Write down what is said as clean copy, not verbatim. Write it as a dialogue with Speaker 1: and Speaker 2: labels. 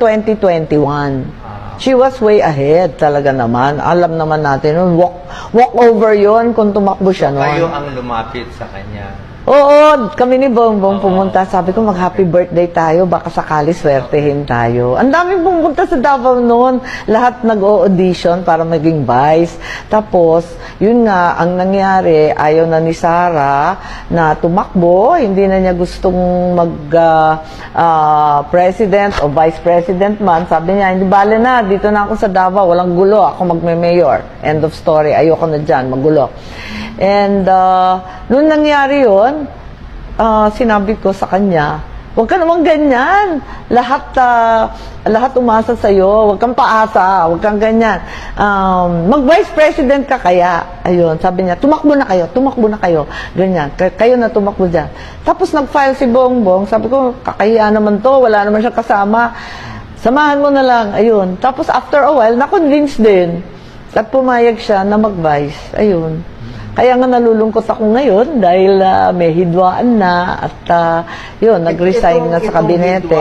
Speaker 1: 2021. She was way ahead talaga naman. Alam naman natin, walk over yon kung tumakbo siya noon.
Speaker 2: Kayo ang lumapit sa kanya.
Speaker 1: Oo, kami ni Bongbong pumunta. Sabi ko, mag-happy birthday tayo. Baka sakali swertehin tayo. Ang daming pumunta sa Davao noon. Lahat nag-o-audition para maging vice. Tapos, yun nga, ang nangyari, ayaw na ni Sara na tumakbo. Hindi na niya gustong mag-president o vice president man. Sabi niya, hindi bale na. Dito na ako sa Davao. Walang gulo. Ako magme-mayor. End of story. Ayoko na dyan. Magulo. And noon nangyari yun, sinabi ko sa kanya, huwag ka naman ganyan. Lahat umasa sa'yo. Huwag kang paasa. Huwag kang ganyan. Mag-vice president ka kaya. Ayun, sabi niya, tumakbo na kayo. Tumakbo na kayo. Ganyan. Kayo na tumakbo dyan. Tapos nag-file si Bongbong. Sabi ko, kakahiya naman to. Wala naman siyang kasama. Samahan mo na lang. Ayun. Tapos after a while, na-convince din. At pumayag siya na mag-vice. Ayun. Kaya nga nalulungkot ako ngayon dahil may hidwaan na at yun, nag-resign na sa kabinete.